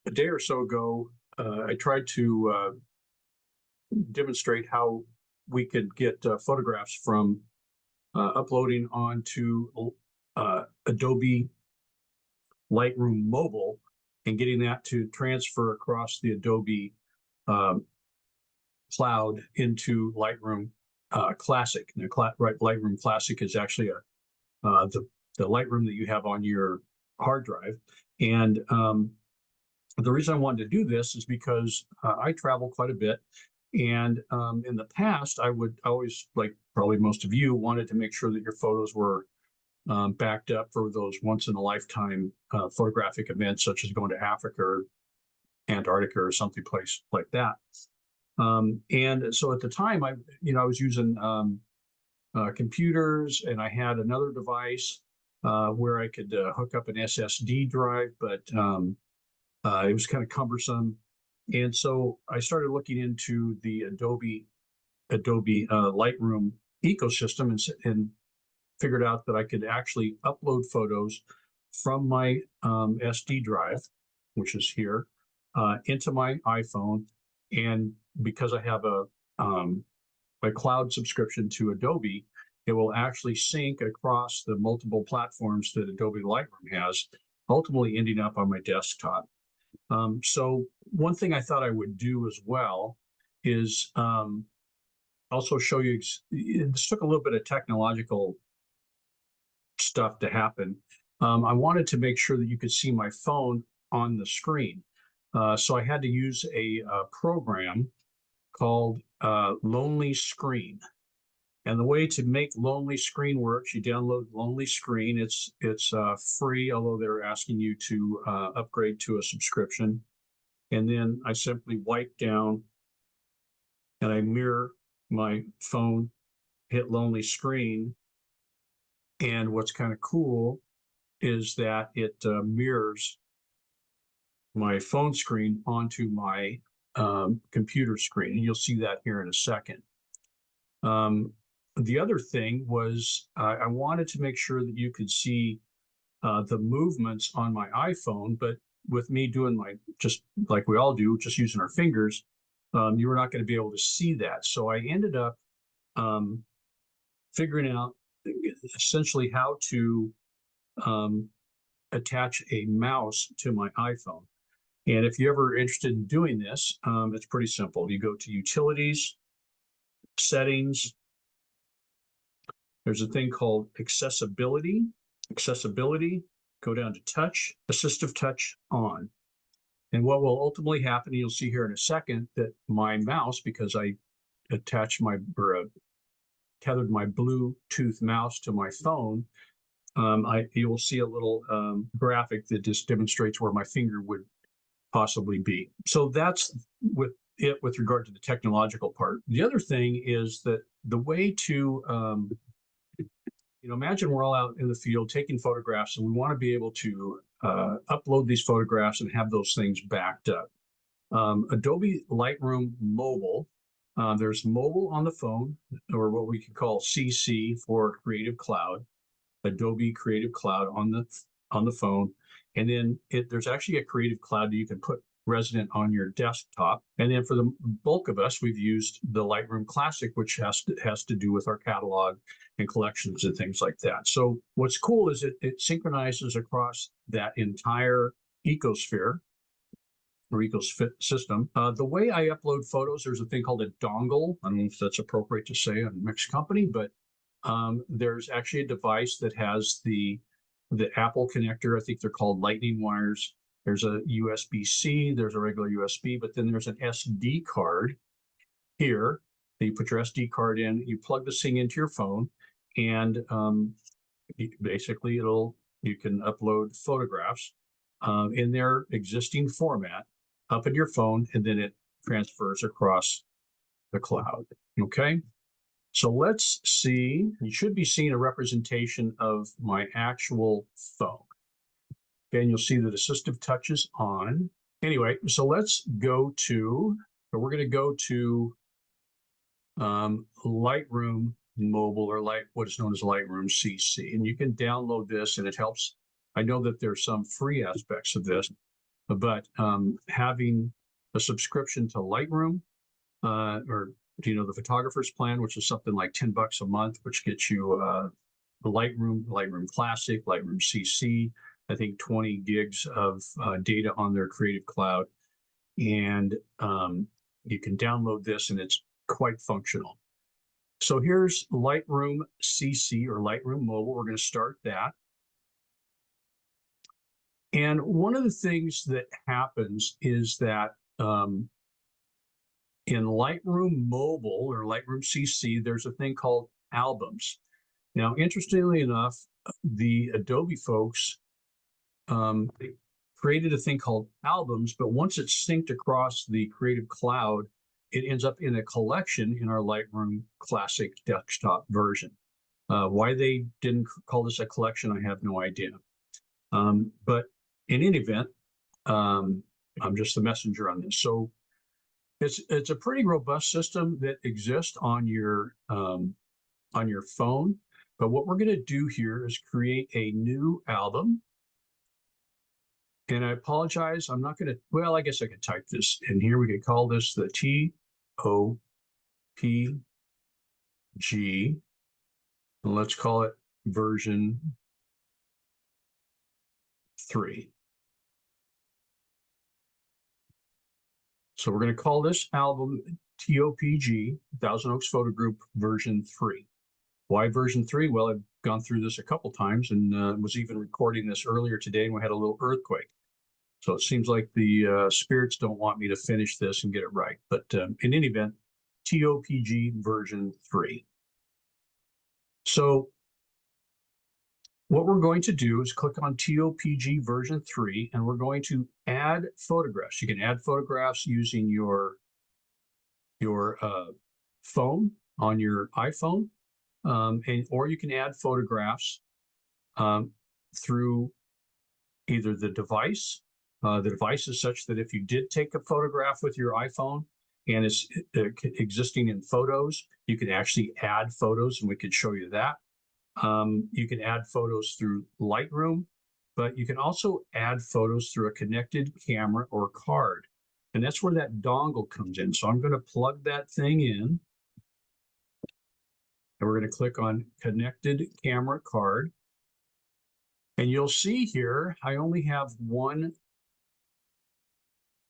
a day or so ago, I tried to demonstrate how we could get photographs from uploading onto Adobe Lightroom Mobile and getting that to transfer across the Adobe Cloud into Lightroom Classic. Now, Lightroom Classic is actually the Lightroom that you have on your hard drive. And the reason I wanted to do this is because I travel quite a bit. And in the past, I would always, like probably most of you, wanted to make sure that your photos were backed up for those once-in-a-lifetime photographic events, such as going to Africa or Antarctica or something place like that. And so at the time, I was using computers, and I had another device where I could hook up an SSD drive, but it was kind of cumbersome. And so I started looking into the Adobe Lightroom ecosystem and figured out that I could actually upload photos from my SD drive, which is here, into my iPhone. And because I have a cloud subscription to Adobe, it will actually sync across the multiple platforms that Adobe Lightroom has, ultimately ending up on my desktop. So one thing I thought I would do as well is also show you, this took a little bit of technological stuff to happen. I wanted to make sure that you could see my phone on the screen. So I had to use a program called Lonely Screen. And the way to make Lonely Screen works, you download Lonely Screen. It's free, although they're asking you to upgrade to a subscription. And then I simply wipe down and I mirror my phone, hit Lonely Screen. And what's kind of cool is that it mirrors my phone screen onto my computer screen. And you'll see that here in a second. The other thing was I wanted to make sure that you could see the movements on my iPhone, but with me doing just like we all do, just using our fingers, you were not going to be able to see that. So I ended up figuring out essentially how to attach a mouse to my iPhone. And if you're ever interested in doing this, it's pretty simple. You go to Utilities, Settings. There's a thing called Accessibility. Go down to Touch, Assistive Touch On. And what will ultimately happen, you'll see here in a second, that my mouse, because I attached tethered my Bluetooth mouse to my phone, you will see a little graphic that just demonstrates where my finger would possibly be. So that's with regard to the technological part. The other thing is that the way to imagine we're all out in the field taking photographs, and we want to be able to upload these photographs and have those things backed up. Adobe Lightroom Mobile, there's mobile on the phone, or what we could call CC for Creative Cloud, Adobe Creative Cloud on the phone. And then there's actually a Creative Cloud that you can put resident on your desktop. And then for the bulk of us, we've used the Lightroom Classic, which has to do with our catalog and collections and things like that. So what's cool is it synchronizes across that entire ecosphere or ecosystem. The way I upload photos, there's a thing called a dongle. I don't know if that's appropriate to say on a mixed company, but there's actually a device that has the Apple connector. I think they're called Lightning wires. There's a USB-C, there's a regular USB, but then there's an SD card here. You put your SD card in, you plug this thing into your phone, and basically you can upload photographs in their existing format up in your phone, and then it transfers across the cloud. Okay. So let's see, you should be seeing a representation of my actual phone. Okay, and you'll see that Assistive Touch is on. Anyway, so let's go to, we're going to go to Lightroom Mobile, or what is known as Lightroom CC. And you can download this, and it helps. I know that there's some free aspects of this, but having a subscription to Lightroom, or the photographer's plan, which is something like $10 a month, which gets you the Lightroom Classic, Lightroom CC, I think 20 gigs of data on their Creative Cloud. And you can download this and it's quite functional. So here's Lightroom CC or Lightroom Mobile. We're going to start that. And one of the things that happens is that in Lightroom Mobile or Lightroom CC, there's a thing called albums. Now, interestingly enough, the Adobe folks created a thing called albums, but once it's synced across the Creative Cloud, it ends up in a collection in our Lightroom Classic desktop version. Why they didn't call this a collection, I have no idea. But in any event, I'm just the messenger on this. So it's a pretty robust system that exists on your phone. But what we're going to do here is create a new album. And I apologize, I'm not going to, well, I guess I could type this in here. We could call this the TOPG. And let's call it version 3. So we're going to call this album TOPG, Thousand Oaks Photo Group version 3. Why version 3? Well, I've gone through this a couple times and was even recording this earlier today, and we had a little earthquake. So it seems like the spirits don't want me to finish this and get it right. But in any event, TOPG version 3. So what we're going to do is click on TOPG version 3, and we're going to add photographs. You can add photographs using your phone on your iPhone, or you can add photographs through either the device. The device is such that if you did take a photograph with your iPhone and it's existing in Photos, you can actually add photos, and we could show you that. You can add photos through Lightroom, but you can also add photos through a connected camera or card. And that's where that dongle comes in. So I'm going to plug that thing in. And we're going to click on connected camera card. And you'll see here, I only have one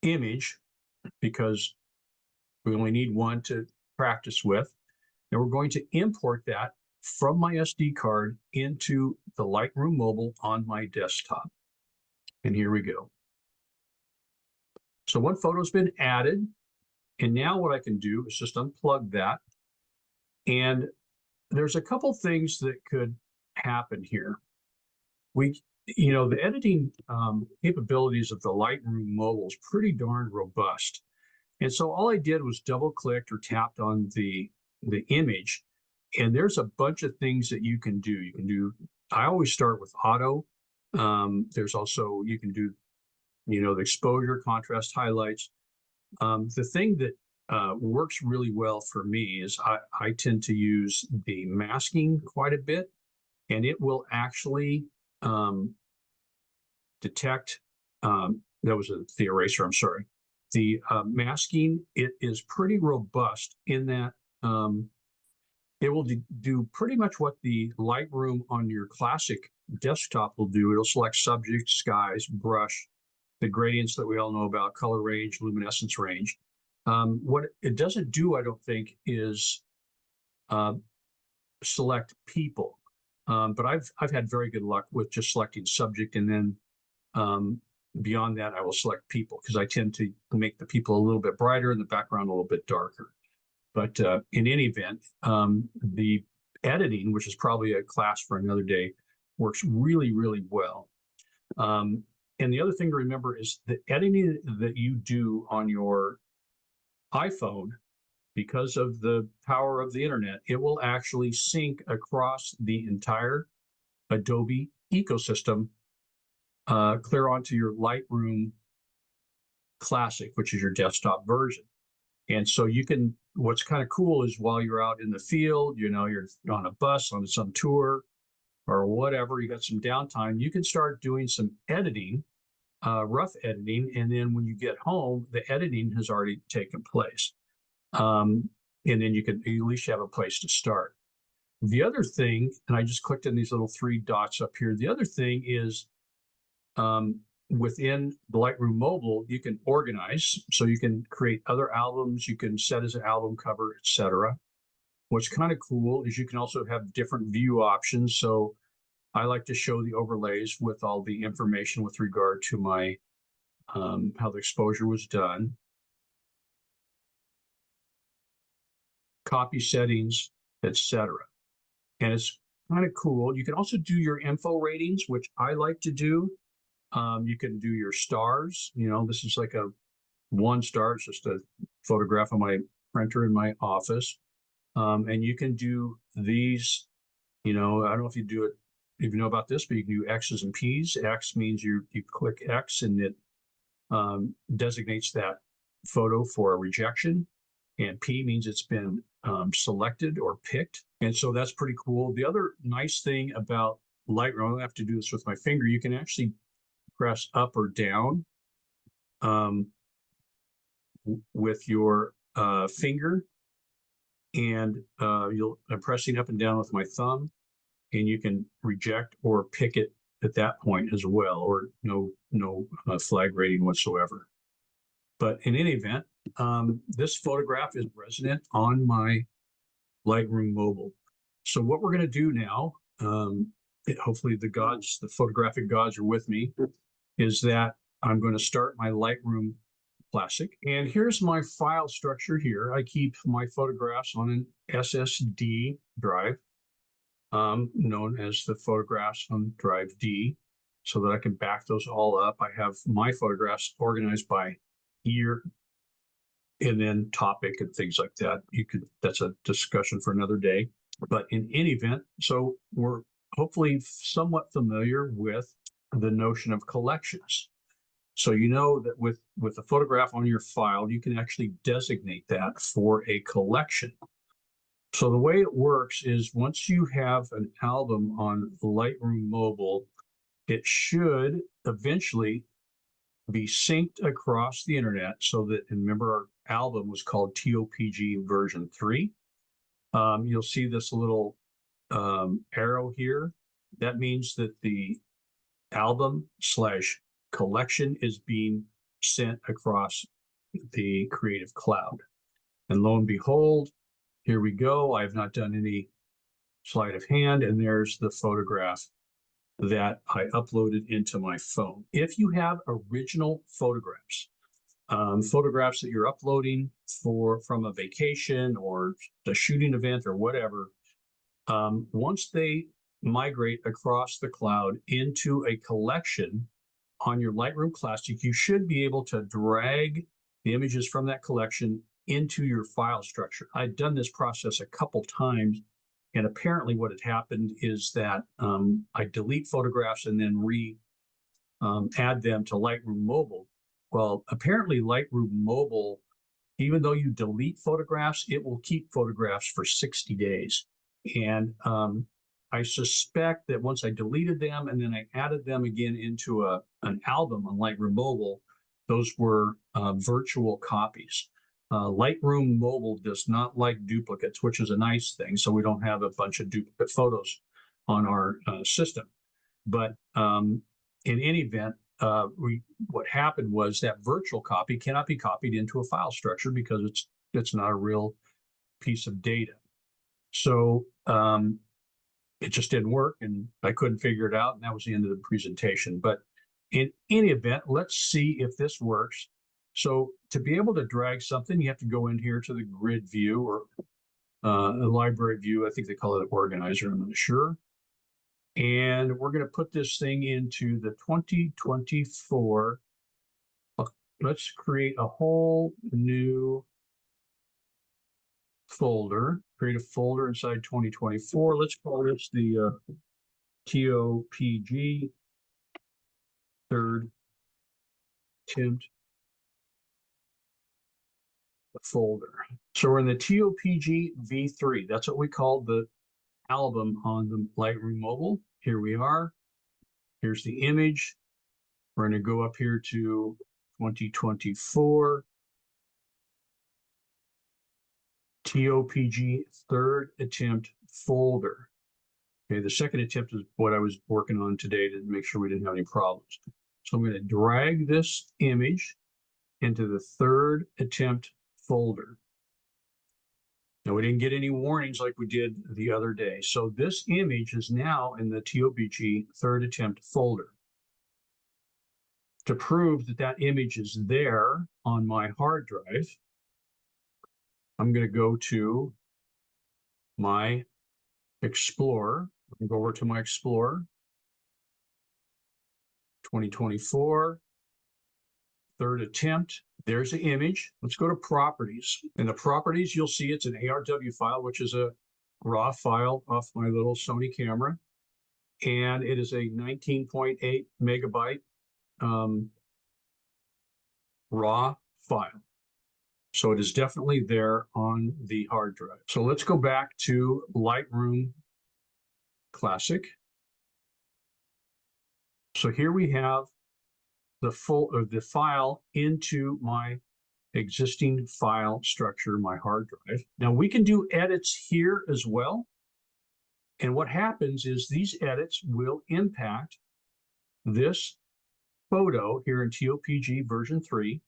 image because we only need one to practice with. And we're going to import that from my SD card into the Lightroom Mobile on my desktop. And here we go. So one photo's been added. And now what I can do is just unplug that. And there's a couple things that could happen here. The editing capabilities of the Lightroom Mobile is pretty darn robust. And so all I did was double-clicked or tapped on the image, and there's a bunch of things that you can do. I always start with auto. There's also, you can do, the exposure, contrast, highlights. The thing that works really well for me is I tend to use the masking quite a bit, and it will actually detect, that was the eraser, I'm sorry. The masking, it is pretty robust in that it will do pretty much what the Lightroom on your classic desktop will do. It'll select subject, skies, brush, the gradients that we all know about, color range, luminescence range. What it doesn't do, I don't think, is select people. But I've had very good luck with just selecting subject, and then beyond that, I will select people because I tend to make the people a little bit brighter and the background a little bit darker. But in any event, the editing, which is probably a class for another day, works really, really well. And the other thing to remember is the editing that you do on your iPhone, because of the power of the internet, it will actually sync across the entire Adobe ecosystem, clear onto your Lightroom Classic, which is your desktop version. And so you can, what's kind of cool is while you're out in the field, you're on a bus, on some tour or whatever, you got some downtime, you can start doing some editing rough editing, and then when you get home, the editing has already taken place. And then you can at least have a place to start. The other thing, and I just clicked on these little three dots up here. The other thing is within the Lightroom Mobile, you can organize. So you can create other albums, you can set as an album cover, etc. What's kind of cool is you can also have different view options. So I like to show the overlays with all the information with regard to my how the exposure was done, copy settings, etc. And it's kind of cool. You can also do your info ratings, which I like to do. You can do your stars. You know, this is like a 1 star. It's just a photograph of my printer in my office. And you can do these, you know, I don't know if you do it, if you know about this, but you can do X's and P's. X means you click X and it designates that photo for a rejection. And P means it's been selected or picked. And so that's pretty cool. The other nice thing about Lightroom, I don't have to do this with my finger, you can actually press up or down with your finger. And I'm pressing up and down with my thumb, and you can reject or pick it at that point as well, or no flag rating whatsoever. But in any event, this photograph is resident on my Lightroom Mobile. So what we're going to do now, hopefully the photographic gods are with me, is that I'm going to start my Lightroom Classic. And here's my file structure here. I keep my photographs on an SSD drive, known as the photographs on drive D, so that I can back those all up. I have my photographs organized by year and then topic and things like that. That's a discussion for another day. But in any event, so we're hopefully somewhat familiar with the notion of collections. So you know that with a photograph on your file, you can actually designate that for a collection. So the way it works is once you have an album on Lightroom Mobile, it should eventually be synced across the internet so that, and remember our album was called TOPG version 3. You'll see this little arrow here. That means that the album / collection is being sent across the Creative Cloud. And lo and behold, here we go. I have not done any sleight of hand, and there's the photograph that I uploaded into my phone. If you have original photographs, photographs that you're uploading from a vacation or a shooting event or whatever, once they migrate across the cloud into a collection on your Lightroom Classic, you should be able to drag the images from that collection into your file structure. I've done this process a couple times, and apparently what had happened is that I delete photographs and then add them to Lightroom Mobile. Well, apparently Lightroom Mobile, even though you delete photographs, it will keep photographs for 60 days. And I suspect that once I deleted them and then I added them again into an album on Lightroom Mobile, those were virtual copies. Lightroom Mobile does not like duplicates, which is a nice thing, so we don't have a bunch of duplicate photos on our system. But in any event, what happened was that virtual copy cannot be copied into a file structure because it's not a real piece of data. So it just didn't work, and I couldn't figure it out, and that was the end of the presentation. But in any event, let's see if this works. So to be able to drag something, you have to go in here to the grid view or a library view. I think they call it an organizer, I'm not sure. And we're going to put this thing into the 2024. Let's create a whole new folder, create a folder inside 2024. Let's call this the TOPG third attempt folder. So we're in the TOPG V3. That's what we call the album on the Lightroom Mobile. Here we are. Here's the image. We're going to go up here to 2024 TOPG third attempt folder. Okay, the second attempt is what I was working on today to make sure we didn't have any problems. So I'm going to drag this image into the third attempt folder. Now we didn't get any warnings like we did the other day. So this image is now in the TOPG third attempt folder. To prove that that image is there on my hard drive, I'm going to go to my Explorer. I'm going to go over to my Explorer, 2024, third attempt. There's the image. Let's go to properties. In the properties, you'll see it's an ARW file, which is a raw file off my little Sony camera. And it is a 19.8 megabyte raw file. So it is definitely there on the hard drive. So let's go back to Lightroom Classic. So here we have the file into my existing file structure, my hard drive. Now we can do edits here as well. And what happens is these edits will impact this photo here in TOPG version 3,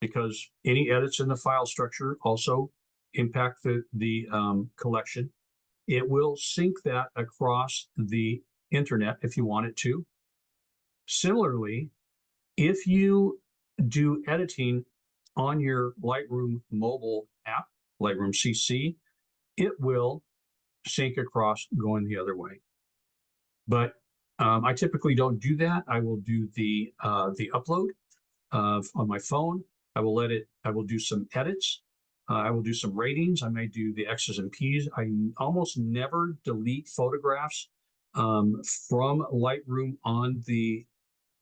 because any edits in the file structure also impact the collection. It will sync that across the internet if you want it to. Similarly, if you do editing on your Lightroom mobile app, Lightroom CC, it will sync across going the other way. But I typically don't do that. I will do the upload on my phone. I will do some edits. I will do some ratings. I may do the X's and P's. I almost never delete photographs from Lightroom on the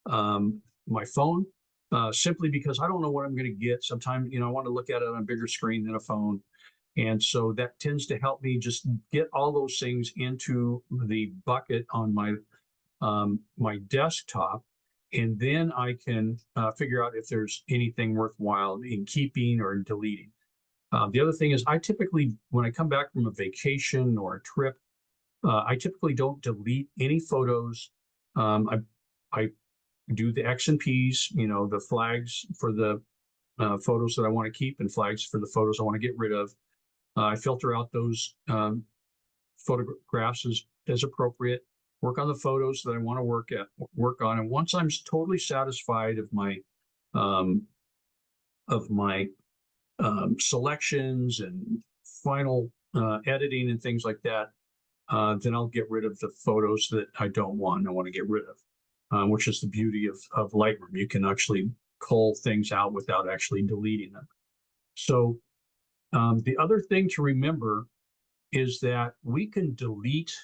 my phone, simply because I don't know what I'm going to get. Sometimes, I want to look at it on a bigger screen than a phone. And so that tends to help me just get all those things into the bucket on my my desktop. And then I can figure out if there's anything worthwhile in keeping or deleting. The other thing is I typically, when I come back from a vacation or a trip, I typically don't delete any photos. I do the X and P's, the flags for the photos that I want to keep and flags for the photos I want to get rid of. I filter out those photographs as appropriate, work on the photos that I want to work on. And once I'm totally satisfied of my selections and final editing and things like that, then I'll get rid of the photos that I don't want to get rid of, which is the beauty of Lightroom. You can actually cull things out without actually deleting them. So the other thing to remember is that we can delete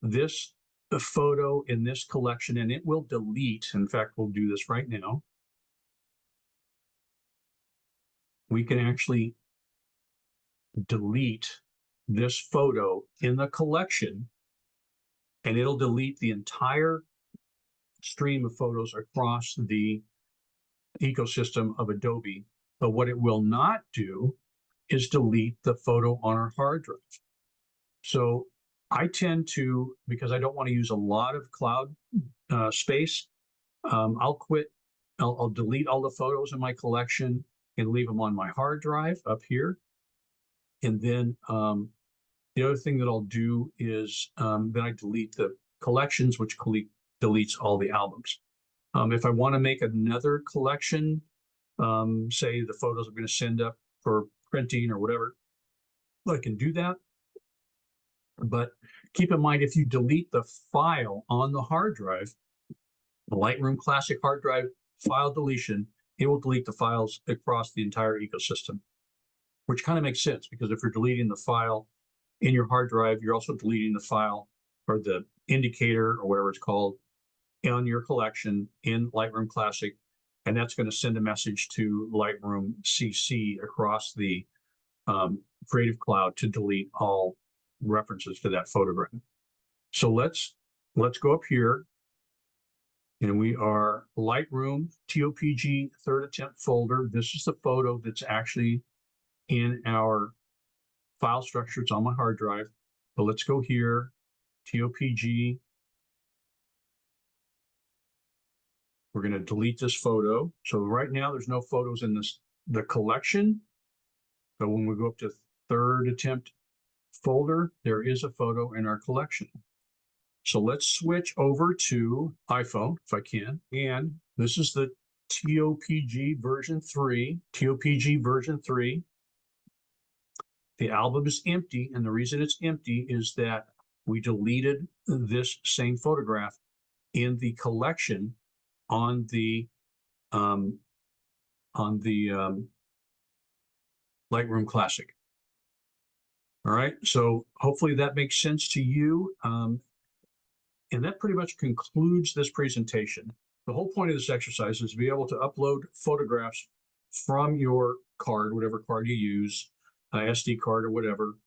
this photo in this collection, and it will delete. In fact, we'll do this right now. We can actually delete this photo in the collection, and it'll delete the entire stream of photos across the ecosystem of Adobe. But what it will not do is delete the photo on our hard drive. So I tend to, because I don't want to use a lot of cloud space, I'll delete all the photos in my collection and leave them on my hard drive up here. And then the other thing that I'll do is then I delete the collections, which deletes all the albums. If I want to make another collection, say the photos I'm going to send up for printing or whatever, I can do that. But keep in mind, if you delete the file on the hard drive, the Lightroom Classic hard drive file deletion, it will delete the files across the entire ecosystem, which kind of makes sense, because if you're deleting the file in your hard drive, you're also deleting the file or the indicator or whatever it's called on your collection in Lightroom Classic. And that's going to send a message to Lightroom CC across the Creative Cloud to delete all references to that photograph. So let's go up here and we are Lightroom TOPG third attempt folder. This is the photo that's actually in our file structure. It's on my hard drive. So let's go here, TOPG. We're going to delete this photo. So right now there's no photos in the collection. So when we go up to third attempt folder, there is a photo in our collection. So let's switch over to iPhone if I can. And this is the TOPG version 3. TOPG version 3. The album is empty, and the reason it's empty is that we deleted this same photograph in the collection on the Lightroom Classic. All right, so hopefully that makes sense to you. And that pretty much concludes this presentation. The whole point of this exercise is to be able to upload photographs from your card, whatever card you use, SD card or whatever,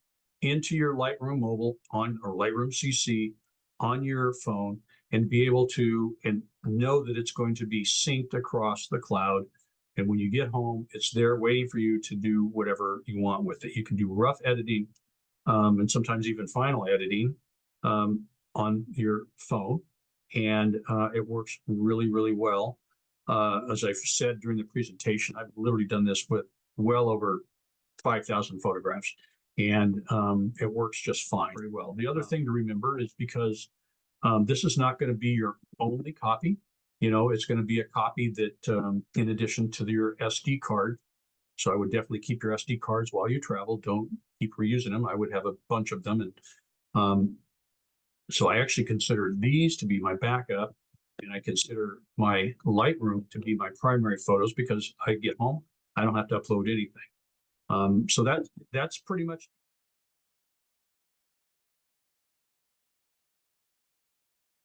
into your Lightroom mobile or Lightroom CC on your phone, and be able to know that it's going to be synced across the cloud. And when you get home, it's there waiting for you to do whatever you want with it. You can do rough editing and sometimes even final editing on your phone, and it works really, really well. As I've said during the presentation, I've literally done this with well over 5,000 photographs, and it works just fine, very well. The other thing to remember is because this is not going to be your only copy. It's going to be a copy that, in addition to your SD card, so I would definitely keep your SD cards while you travel. Don't keep reusing them. I would have a bunch of them, and so I actually consider these to be my backup, and I consider my Lightroom to be my primary photos, because I get home, I don't have to upload anything. So that's pretty much